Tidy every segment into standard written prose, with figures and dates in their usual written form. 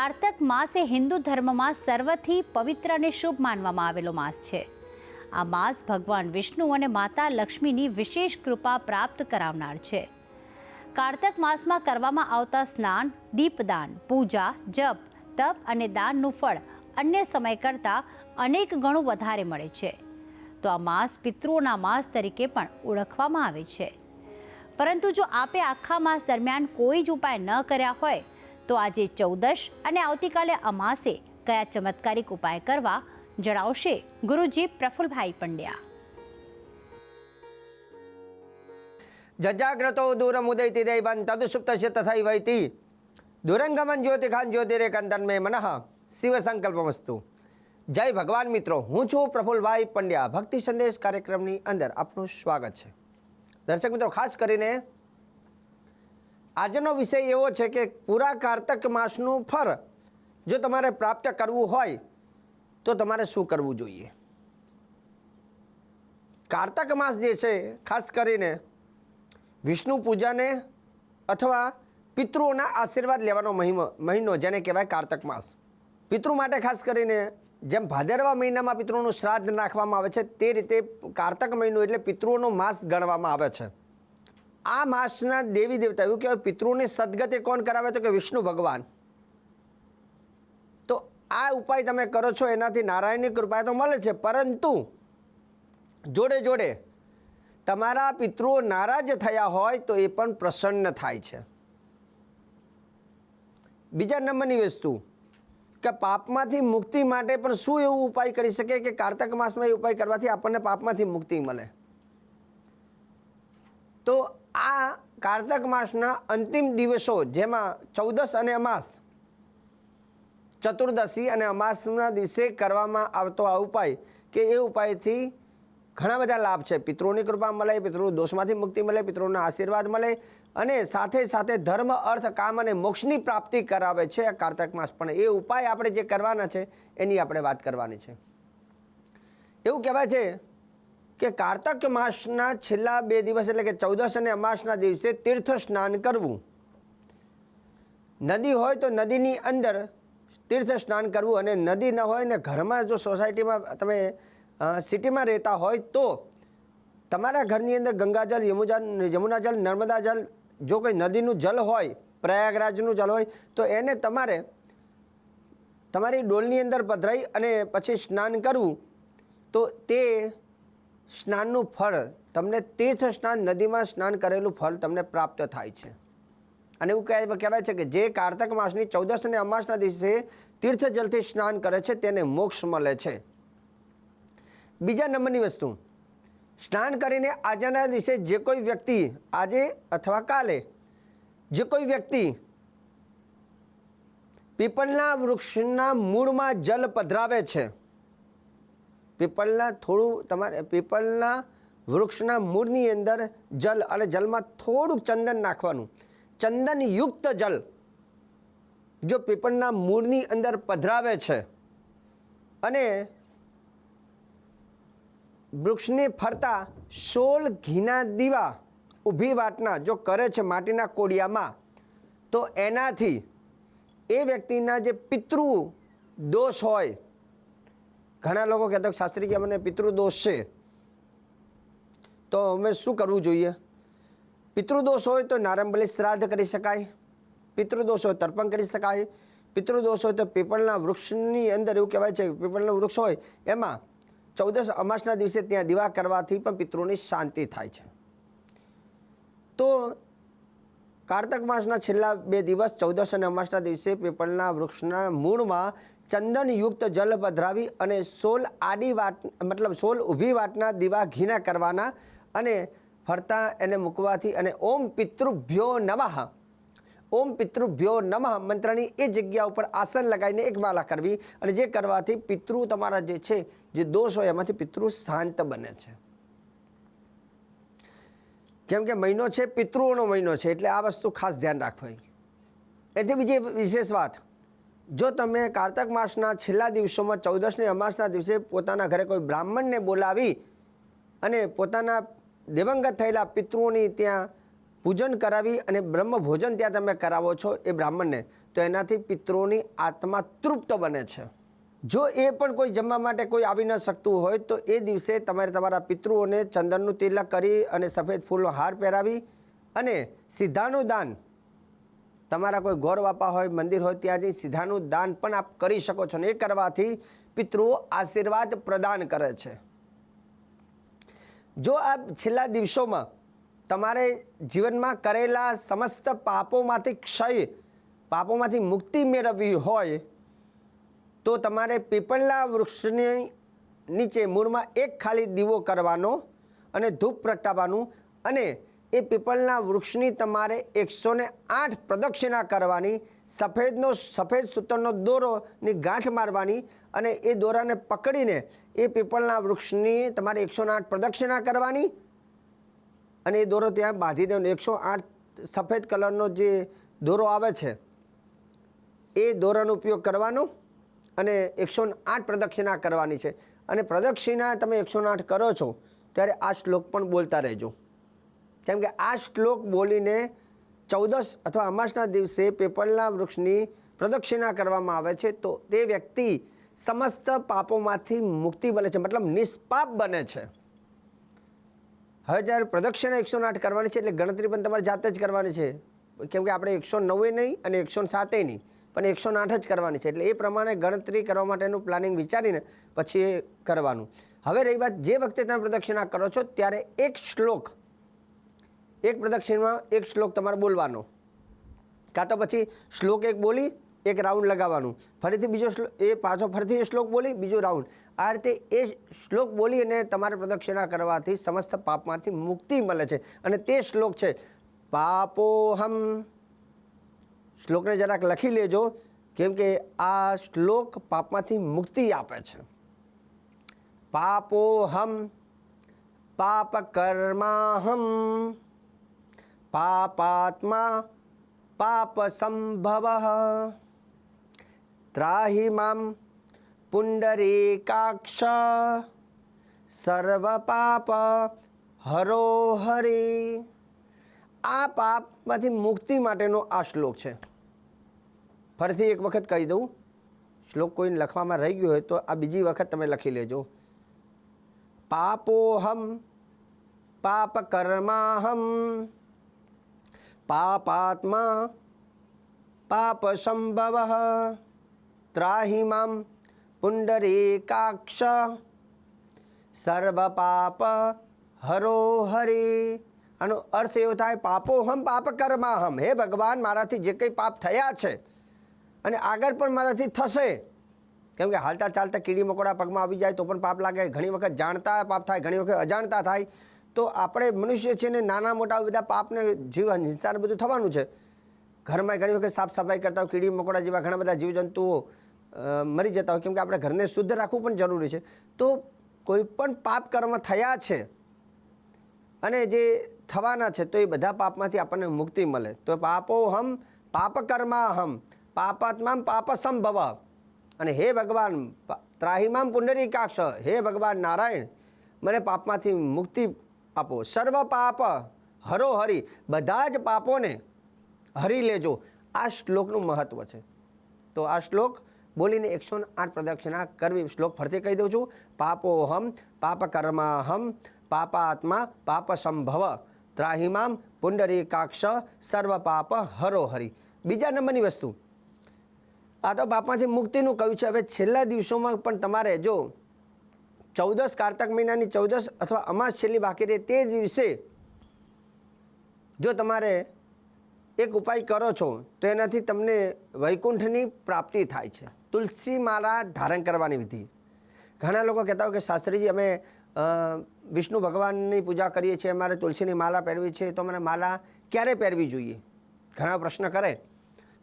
કારતક માસ એ હિન્દુ ધર્મમાં સર્વથી પવિત્ર અને શુભ માનવામાં આવેલો માસ છે. આ માસ ભગવાન વિષ્ણુ અને માતા લક્ષ્મીની વિશેષ કૃપા પ્રાપ્ત કરાવનાર છે. કારતક માસમાં કરવામાં આવતા સ્નાન, દીપદાન, પૂજા, જપ, તપ અને દાનનું ફળ અન્ય સમય કરતાં અનેક ગણું વધારે મળે છે. તો આ માસ પિતૃઓના માસ તરીકે પણ ઓળખવામાં આવે છે. પરંતુ જો આપે આખા માસ દરમિયાન કોઈ જ ઉપાય ન કર્યા હોય તો આજે 14 અને આવતીકાલે અમાસે કયા ચમત્કારિક ઉપાય કરવા જણાવશે ગુરુજી પ્રફુલભાઈ પંડ્યા. જજાગ્રતો દૂરમુદયતિ દૈવં તદુસુપ્તસ્ય તથૈવૈતિ દુરંગમન જ્યોતિખાન જ્યોતિરેકંતન મે મનઃ શિવ સંકલ્પમસ્તુ. જય ભગવાન મિત્રો, હું છું પ્રફુલભાઈ પંડ્યા. ભક્તિ સંદેશ કાર્યક્રમની અંદર આપનું સ્વાગત છે. દર્શક મિત્રો, ખાસ કરીને આજનો વિષય એવો છે કે પૂરા કારતક માસનું ફળ જો તમારે પ્રાપ્ત કરવું હોય તો તમારે શું કરવું જોઈએ. કારતક માસ જે છે ખાસ કરીને વિષ્ણુ પૂજાને અથવા પિતૃઓના આશીર્વાદ લેવાનો મહિનો જેને કહેવાય કારતક માસ. પિતૃ માટે ખાસ કરીને જેમ ભાદરવા મહિનામાં પિતૃઓનું શ્રાદ્ધ નાખવામાં આવે છે તે રીતે કારતક મહિનો એટલે પિતૃઓનો માસ ગણવામાં આવે છે. આ માસના દેવી દેવતા એવું કહેવાય પિતૃઓની સદગતિ કોણ કરાવે તો કે વિષ્ણુ ભગવાન. તો આ ઉપાય તમે કરો છો એનાથી નારાયણની કૃપા તો મળે છે, પરંતુ જોડે જોડે તમારા પિતૃઓ નારાજ થયા હોય તો એ પણ પ્રસન્ન થાય છે. બીજા નંબરની વસ્તુ કે પાપમાંથી મુક્તિ માટે પણ શું એવું ઉપાય કરી શકે કે કારતક માસમાં એ ઉપાય કરવાથી આપણને પાપમાંથી મુક્તિ મળે. તો આ કારતક માસના અંતિમ દિવસો જેમાં 14 અને અમાસ, ચતુર્દશી અને અમાસના દિવસે કરવામાં આવતો આ ઉપાય કે એ ઉપાયથી ઘણા બધા લાભ છે. પિતૃઓની કૃપા મળે, પિતૃ દોષમાંથી મુક્તિ મળે, પિતૃઓના આશીર્વાદ મળે અને સાથે સાથે ધર્મ, અર્થ, કામ અને મોક્ષની પ્રાપ્તિ કરાવે છે આ કારતક માસ. પણ એ ઉપાય આપણે જે કરવાના છે એની આપણે વાત કરવાની છે. એવું કહેવાય છે કે કારતક માસના છેલ્લા 2 દિવસ એટલે કે 14 અને અમાસના દિવસે તીર્થ સ્નાન કરવું. નદી હોય તો નદીની અંદર તીર્થ સ્નાન કરવું, અને નદી ન હોય ને ઘરમાં જો સોસાયટીમાં તમે સિટીમાં રહેતા હોય તો તમારા ઘરની અંદર ગંગાજળ, યમુનાજળ, નર્મદા જળ, જો કોઈ નદીનું જલ હોય, પ્રયાગરાજનું જલ હોય તો એને તમારે તમારી ડોલની અંદર પધરાઈ અને પછી સ્નાન કરવું. તો તે સ્નાનનું ફળ તમને તીર્થ સ્નાન, નદીમાં સ્નાન કરેલું ફળ તમને પ્રાપ્ત થાય છે. અને એવું કહેવાય છે કે જે કારતક માસની 14 અને અમાસના દિવસે તીર્થ જલથી સ્નાન કરે છે તેને મોક્ષ મળે છે. બીજા નંબરની વસ્તુ, સ્નાન કરીને આજના દિવસે જે કોઈ વ્યક્તિ આજે અથવા કાલે જે કોઈ વ્યક્તિ પીપળના વૃક્ષના મૂળમાં જલ પધરાવે છે, પીપળના વૃક્ષના મૂળની અંદર જલ અને જલમાં થોડુંક ચંદન નાખવાનું, ચંદનયુક્ત જલ જો પીપળના મૂળની અંદર પધરાવે છે અને વૃક્ષને ફરતા 16 ઘીના દીવા ઊભી વાટના જો કરે છે માટીના કોડિયામાં, તો એનાથી એ વ્યક્તિના જે પિતૃ દોષ હોય, ઘણા લોકો કહેતા શાસ્ત્રી કે મને પિતૃ દોષ છે તો અમે શું કરવું જોઈએ. પિતૃદોષ હોય તો નારંબલી શ્રાદ્ધ કરી શકાય, પિતૃદોષ હોય તર્પણ કરી શકાય, પિતૃદોષ હોય તો પીપળના વૃક્ષની અંદર એવું કહેવાય છે પીપળનું વૃક્ષ હોય એમાં 14 અમાસના દિવસે ત્યાં દીવા કરવાથી પણ પિતૃઓની શાંતિ થાય છે. તો કારતક માસના છેલ્લા 2 દિવસ 14 અને અમાસના દિવસે પીપળના વૃક્ષના મૂળમાં ચંદનયુક્ત જલ પધરાવી અને 16 ઊભી વાટના દીવા ઘીના કરવાના અને ફરતા એને મૂકવાથી અને ઓમ પિતૃભ્યો નમઃ, ઓમ પિતૃભ્યો નમઃ મંત્રની એ જગ્યા ઉપર આસન લગાવીને એક માલા કરવી, અને જે કરવાથી પિતૃ તમારા જે છે જે દોષ હોય એમાંથી પિતૃ શાંત બને છે. કેમ કે મહિનો છે પિતૃઓનો મહિનો છે એટલે આ વસ્તુ ખાસ ધ્યાન રાખવી. એથી બીજી વિશેષ વાત, જો તમે કારતક માસના છેલ્લા દિવસોમાં 14 અમાસના દિવસે પોતાના ઘરે કોઈ બ્રાહ્મણને બોલાવી અને પોતાના દિવંગત થયેલા પિતૃઓની ત્યાં પૂજન કરાવી અને બ્રહ્મ ભોજન ત્યાં તમે કરાવો છો એ બ્રાહ્મણને, તો એનાથી પિતૃઓની આત્મા તૃપ્ત બને છે. જો એ પણ કોઈ જમવા માટે કોઈ આવી ન શકતું હોય તો એ દિવસે તમારે તમારા પિતૃઓને ચંદનનું તિલક કરી અને સફેદ ફૂલનો હાર પહેરાવી અને સીધાનું દાન, તમારા કોઈ ગોર બાપા હોય, મંદિર હોય, ત્યાં જઈ સીધાનું દાન પણ આપ કરી શકો છો. અને એ કરવાથી પિતૃઓ આશીર્વાદ પ્રદાન કરે છે. જો આ છેલ્લા દિવસોમાં તમારે જીવનમાં કરેલા સમસ્ત પાપોમાંથી ક્ષય, પાપોમાંથી મુક્તિ મેળવવી હોય તો તમારે પીપળના વૃક્ષની નીચે મૂળમાં એક ખાલી દીવો કરવાનો અને ધૂપ પ્રગટાવવાનું અને એ પીપળના વૃક્ષની તમારે 108 પ્રદક્ષિણા કરવાની, સફેદ સૂતરનો દોરોની ગાંઠ મારવાની અને એ દોરાને પકડીને એ પીપળના વૃક્ષની તમારે 108 પ્રદક્ષિણા કરવાની અને એ દોરો ત્યાં બાંધી દેવાનો. 108 સફેદ કલરનો જે દોરો આવે છે એ દોરાનો ઉપયોગ કરવાનો અને 108 પ્રદક્ષિણા કરવાની છે. અને પ્રદક્ષિણા તમે 108 કરો છો ત્યારે આ શ્લોક પણ બોલતા રહેજો, કેમ કે આ શ્લોક બોલીને 14 અથવા અમાસના દિવસે પીપળના વૃક્ષની પ્રદક્ષિણા કરવામાં આવે છે તો તે વ્યક્તિ સમસ્ત પાપોમાંથી મુક્તિ બને છે, મતલબ નિષ્પાપ બને છે. હવે જ્યારે પ્રદક્ષિણા 108 કરવાની છે એટલે ગણતરી પણ તમારે જાતે જ કરવાની છે, કેમ કે આપણે 109 નહીં અને 107 નહીં પણ 108 જ કરવાની છે. એટલે એ પ્રમાણે ગણતરી કરવા માટેનું પ્લાનિંગ વિચારીને પછી એ કરવાનું. હવે રહી વાત, જે વખતે તમે પ્રદક્ષિણા કરો છો ત્યારે એક પ્રદક્ષિણામાં એક શ્લોક તમારે બોલવાનો, કાં તો પછી શ્લોક એક બોલી એક રાઉન્ડ લગાવવાનું, ફરીથી બીજો એ પાછો ફરીથી એ શ્લોક બોલી બીજો રાઉન્ડ, આ રીતે એ શ્લોક બોલી અને તમારે પ્રદક્ષિણા કરવાથી સમસ્ત પાપમાંથી મુક્તિ મળે છે. અને તે શ્લોક છે પાપોહમ. શ્લોકને જરાક લખી લેજો, કેમ કે આ શ્લોક પાપમાંથી મુક્તિ આપે છે. પાપોહમ પાપ કર્માહમ પાપાત્મા પાપ સંભવ ત્રાહિ મામ પુંડરીકાક્ષ સર્વ પાપ હરો હરિ. આ પાપમાંથી મુક્તિ માટેનો આ શ્લોક છે. ફરીથી એક વખત કહી દઉં, શ્લોક કોઈને લખવામાં રહી ગયો હોય તો આ બીજી વખત તમે લખી લેજો. પાપોહમ પાપ કર્માહમ પાપાત્મા પાપ સંભવ ત્રાહિ મામ પુંડરીકાક્ષ સર્વ પાપ હરો હરિ. આનો અર્થ એવો થાય, પાપોહમ પાપ કર્માહમ, હે ભગવાન મારાથી જે કંઈ પાપ થયા છે અને આગળ પણ મારાથી થશે, કેમ કે હાલતા ચાલતા કીડી મકોડા પગમાં આવી જાય તો પણ પાપ લાગે, ઘણી વખત જાણતા પાપ થાય, ઘણી વખત અજાણતા થાય. તો આપણે મનુષ્ય છે ને નાના મોટા બધા પાપને જીવ હિંસાને બધું થવાનું છે. ઘરમાં ઘણી વખત સાફ સફાઈ કરતા હોય, કીડી મકોડા જેવા ઘણા બધા જીવજંતુઓ મરી જતા હોય, કેમ કે આપણે ઘરને શુદ્ધ રાખવું પણ જરૂરી છે. તો કોઈ પણ પાપ કર્મ થયા છે અને જે થવાના છે તો એ બધા પાપમાંથી આપણને મુક્તિ મળે. તો પાપોહમ પાપ કર્માહમ પાપાત્મા પાપ સંભવ. અને હે ભગવાન ત્રાહિમામ પુંડરીકાક્ષ, હે ભગવાન નારાયણ મને પાપમાંથી મુક્તિ આપો. સર્વ પાપ હરો હરિ, બધા જ પાપોને હરી લેજો. આ શ્લોકનું મહત્વ છે. તો આ શ્લોક બોલીને 108 પ્રદક્ષિણા કરવી. શ્લોક ફરતી કહી દઉં છું. પાપોહમ પાપ કર્માહમ પાપાત્મા પાપ સંભવ ત્રાહિમામ પુંડરીકાક્ષ સર્વ પાપ હરો હરિ. બીજા નંબરની વસ્તુ, આ તો પાપમાંથી મુક્તિનું કહ્યું છે. હવે છેલ્લા દિવસોમાં પણ તમારે જો 14 કારતક મહિનાની 14 અથવા અમાસ છેલ્લી બાકી રહે તે દિવસે જો તમારે એક ઉપાય કરો છો તો એનાથી તમને વૈકુંઠની પ્રાપ્તિ થાય છે. તુલસી માળા ધારણ કરવાની વિધિ. ઘણા લોકો કહેતા હોય કે શાસ્ત્રીજી અમે વિષ્ણુ ભગવાનની પૂજા કરીએ છીએ, અમારે તુલસીની માળા પહેરવી છે, તો મને માળા ક્યારે પહેરવી જોઈએ? ઘણા પ્રશ્ન કરે.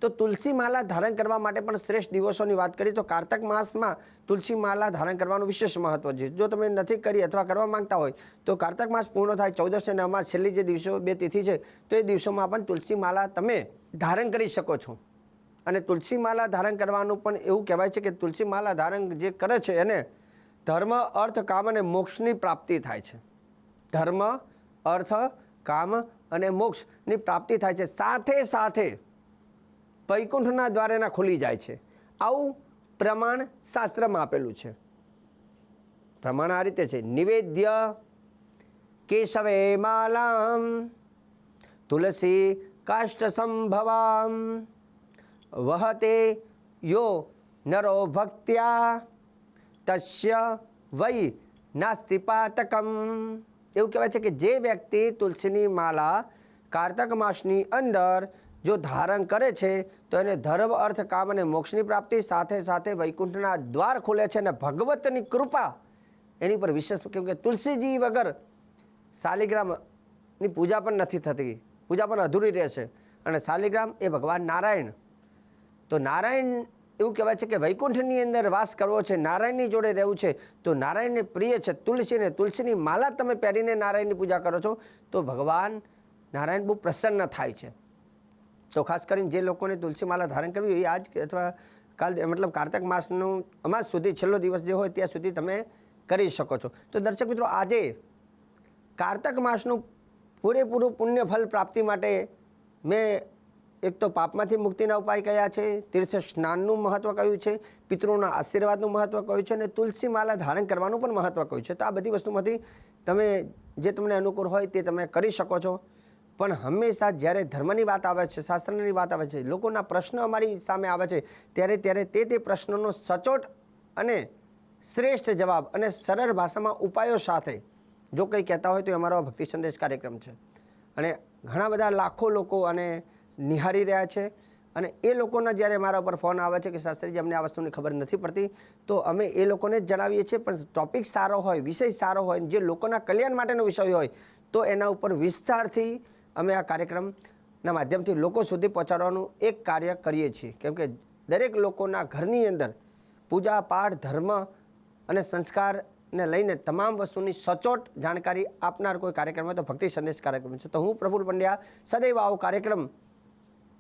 તો તુલસી માળા ધારણ કરવા માટે પણ શ્રેષ્ઠ દિવસોની વાત કરીએ તો કારતક માસમાં તુલસી માળા ધારણ કરવાનું વિશેષ મહત્વ છે. જો તમે નથી કરી અથવા કરવા માંગતા હોય તો કારતક માસ પૂર્ણ થાય 14 અને અમાસ છેલ્લી જે દિવસો 2 તિથિ છે તો એ દિવસોમાં પણ તુલસી માળા તમે ધારણ કરી શકો છો. અને તુલસી માળા ધારણ કરવાનું પણ એવું કહેવાય છે કે તુલસી માળા ધારણ જે કરે છે એને ધર્મ અર્થ કામ અને મોક્ષની પ્રાપ્તિ થાય છે. ધર્મ અર્થ કામ અને મોક્ષની પ્રાપ્તિ થાય છે, સાથે સાથે વૈકુંઠના દ્વાર એના ખુલી જાય છે. આવું પ્રમાણ શાસ્ત્રમાં આપેલું છે. પ્રમાણ આ રીતે છે: નિવેદ્ય કેશવે માલામ તુલસી કાષ્ટ સંભવામ વહતે યો નરો ભક્ત્યા તસ્ય વૈ નાસ્તિ પાતકમ. એવું કહેવાય છે કે જે વ્યક્તિ તુલસીની માલા કારતક માસની અંદર જો ધારણ કરે છે તો એને ધર્મ અર્થ કામ અને મોક્ષની પ્રાપ્તિ, સાથે સાથે વૈકુંઠના દ્વાર ખુલે છે અને ભગવતની કૃપા એની પર વિશેષ, કેમ કે તુલસીજી વગર શાલિગ્રામની પૂજા પણ નથી થતી, પૂજા પણ અધૂરી રહે છે. અને શાલિગ્રામ એ ભગવાન નારાયણ. તો નારાયણ એવું કહેવાય છે કે વૈકુંઠની અંદર વાસ કરવો છે, નારાયણની જોડે રહેવું છે, તો નારાયણને પ્રિય છે તુલસીને. તુલસીની માલા તમે પહેરીને નારાયણની પૂજા કરો છો તો ભગવાન નારાયણ બહુ પ્રસન્ન થાય છે. તો ખાસ કરીને જે લોકોને તુલસી માલા ધારણ કરવી હોય એ આજ અથવા કાલ, મતલબ કારતક માસનું અમાસ સુધી છેલ્લો દિવસ જે હોય ત્યાં સુધી તમે કરી શકો છો. તો દર્શક મિત્રો, આજે કારતક માસનું પૂરેપૂરું પુણ્ય ફલ પ્રાપ્તિ માટે મેં એક તો પાપમાંથી મુક્તિના ઉપાય કયા છે, તીર્થ સ્નાનનું મહત્ત્વ કયું છે, પિતૃઓના આશીર્વાદનું મહત્ત્વ કયું છે અને તુલસી માલા ધારણ કરવાનું પણ મહત્ત્વ કયું છે. તો આ બધી વસ્તુમાંથી તમે જે તમને અનુકૂળ હોય તે તમે કરી શકો છો. પણ હંમેશા જ્યારે ધર્મની વાત આવે છે, શાસ્ત્રની વાત આવે છે, લોકોના પ્રશ્ન અમારી સામે આવે છે, ત્યારે તે પ્રશ્નોનો સચોટ અને શ્રેષ્ઠ જવાબ અને સરળ ભાષામાં ઉપાયો સાથે જો કંઈ કહેતા હોય તો અમારો ભક્તિ સંદેશ કાર્યક્રમ છે. અને ઘણા બધા લાખો લોકો અને નિહાળી રહ્યા છે. અને એ લોકોના જ્યારે મારા ઉપર ફોન આવે છે કે શાસ્ત્રીજી અમને આ વસ્તુની ખબર નથી પડતી, તો અમે એ લોકોને જ જણાવીએ છીએ. પણ ટોપિક સારો હોય, વિષય સારો હોય, જે લોકોના કલ્યાણ માટેનો વિષય હોય તો એના ઉપર વિસ્તારથી અમે આ કાર્યક્રમના માધ્યમથી લોકો સુધી પહોંચાડવાનું એક કાર્ય કરીએ છીએ. કેમ કે દરેક લોકોના ઘરની અંદર પૂજા પાઠ, ધર્મ અને સંસ્કારને લઈને તમામ વસ્તુની સચોટ જાણકારી આપનાર કોઈ કાર્યક્રમ હોય તો ભક્તિ સંદેશ કાર્યક્રમ છે. તો હું પ્રફુલ્લ પંડ્યા સદૈવ આવો કાર્યક્રમ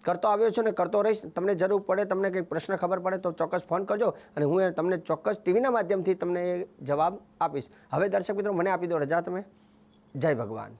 કરતો આવ્યો છું અને કરતો રહીશ. તમને જરૂર પડે, તમને કંઈક પ્રશ્ન ખબર પડે તો ચોક્કસ ફોન કરજો અને હું તમને ચોક્કસ ટીવીના માધ્યમથી તમને જવાબ આપીશ. હવે દર્શક મિત્રો, મને આપી દો રજા તમે. જય ભગવાન.